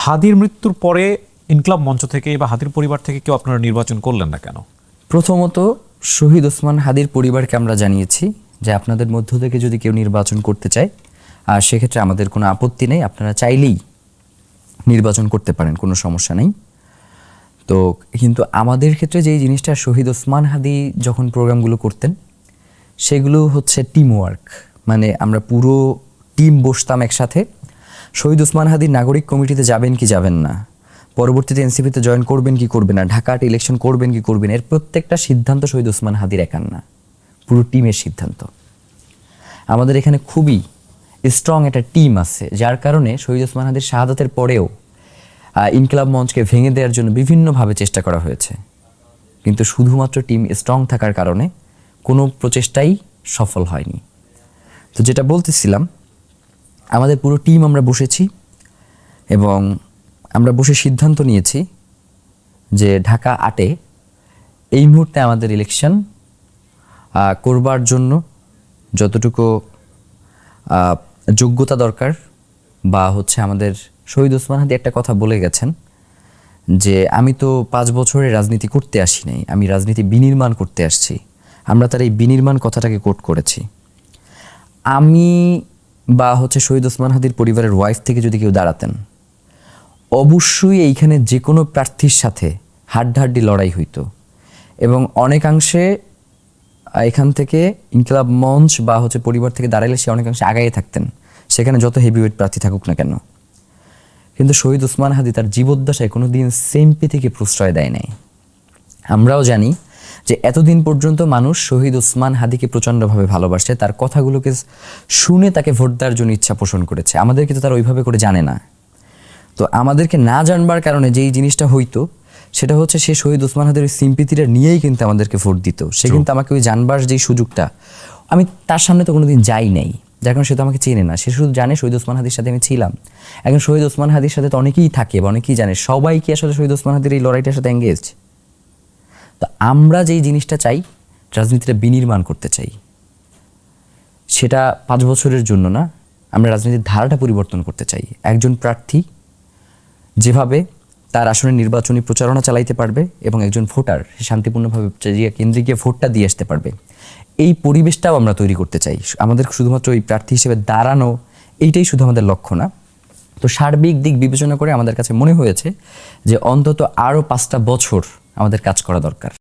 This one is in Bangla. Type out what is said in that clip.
হাদির মৃত্যুর পরে ইনকলাব মঞ্চ থেকে বা হাদির পরিবার থেকে কেউ আপনারা নির্বাচন করলেন না কেন? প্রথমত শহীদ ওসমান হাদির পরিবারকে আমরা জানিয়েছি যে আপনাদের মধ্য থেকে যদি কেউ নির্বাচন করতে চায় আর সেক্ষেত্রে আমাদের কোনো আপত্তি নেই, আপনারা চাইলেই নির্বাচন করতে পারেন, কোনো সমস্যা নেই। তো কিন্তু আমাদের ক্ষেত্রে যেই জিনিসটা, শহীদ ওসমান হাদি যখন প্রোগ্রামগুলো করতেন সেগুলো হচ্ছে টিম ওয়ার্ক, মানে আমরা পুরো টিম বসতাম একসাথে। শহীদ ওসমান হাদির নাগরিক কমিটিতে যাবেন কি যাবেন না, পরবর্তীতে এনসিপিতে জয়েন করবেন কি করবেন না, ঢাকাতে ইলেকশন করবেন কি করবেন, এর প্রত্যেকটা সিদ্ধান্ত শহীদ ওসমান হাদির একার না, পুরো টিমের সিদ্ধান্ত। আমাদের এখানে খুবই স্ট্রং একটা টিম আছে, যার কারণে শহীদ ওসমান হাদির শাহাদাতের পরেও ইনকলাব মঞ্চকে ভেঙে দেওয়ার জন্য বিভিন্নভাবে চেষ্টা করা হয়েছে, কিন্তু শুধুমাত্র টিম স্ট্রং থাকার কারণে কোনো প্রচেষ্টাই সফল হয়নি। তো যেটা বলতেছিলাম, আমাদের পুরো টিম আমরা বসেছি এবং আমরা বসে সিদ্ধান্ত নিয়েছি যে ঢাকা 8-এ এই মুহূর্তে আমাদের ইলেকশন করবার জন্য যতটুকু যোগ্যতা দরকার বা হচ্ছে, আমাদের শহীদ ওসমান হাদি একটা কথা বলে গেছেন যে আমি তো 5 বছরে রাজনীতি করতে আসি নাই, আমি রাজনীতি বিনির্মাণ করতে আসছি। আমরা তার এই বিনির্মাণ কথাটাকে কোট করেছি। আমি বা হচ্ছে শহীদ ওসমান হাদির পরিবারের ওয়াইফ থেকে যদি কেউ দাঁড়াতেন, অবশ্যই এইখানে যে কোনো প্রার্থীর সাথে হাড্ডাহাড্ডি লড়াই হইতো এবং অনেকাংশে এখান থেকে ইনকলাব মঞ্চ বা হচ্ছে পরিবার থেকে দাঁড়াইলে সে অনেকাংশে আগাইয়ে থাকতেন, সেখানে যত হেভিওয়েট প্রার্থী থাকুক না কেন। কিন্তু শহীদ ওসমান হাদি তার জীবদ্দশায় কোনো দিন সিএমপি থেকে প্রশ্রয় দেয় নাই। আমরাও জানি যে এতদিন পর্যন্ত মানুষ শহীদ ওসমান হাদিকে প্রচণ্ডভাবে ভালোবাসে, তার কথাগুলোকে শুনে তাকে ভোট দেওয়ার জন্য ইচ্ছা পোষণ করেছে। আমাদেরকে তো তারা ওইভাবে করে জানে না। তো আমাদেরকে না জানবার কারণে যেই জিনিসটা হইতো সেটা হচ্ছে, সে শহীদ ওসমান হাদির ওই সিম্পিতিটা নিয়েই কিন্তু আমাদেরকে ভোট দিত। সে কিন্তু আমাকে ওই জানবার যেই সুযোগটা, আমি তার সামনে তো কোনোদিন যাই নাই, যার কারণে সে তো আমাকে চেনে না। সে শুধু জানে শহীদ ওসমান হাদির সাথে আমি ছিলাম। এখন শহীদ ওসমান হাদির সাথে তো অনেকেই থাকে বা অনেকেই জানে, সবাই কি আসলে শহীদ ওসমান হাদির এই লড়াইটার সাথে এঙ্গেজ? তো আমরা যেই জিনিসটা চাই, রাজনীতিটা বিনির্মাণ করতে চাই, সেটা 5 বছরের জন্য না, আমরা রাজনীতির ধারাটা পরিবর্তন করতে চাই। একজন প্রার্থী যেভাবে তার আসলে নির্বাচনী প্রচারণা চালাইতে পারবে এবং একজন ভোটার শান্তিপূর্ণভাবে কেন্দ্রে গিয়ে ভোটটা দিয়ে আসতে পারবে, এই পরিবেশটাও আমরা তৈরি করতে চাই। আমাদের শুধুমাত্র ওই প্রার্থী হিসেবে দাঁড়ানো এইটাই শুধু আমাদের লক্ষ্য না। তো সার্বিক দিক বিবেচনা করে আমাদের কাছে মনে হয়েছে যে অন্তত আরও 5টা বছর আমাদের কাজ করা দরকার।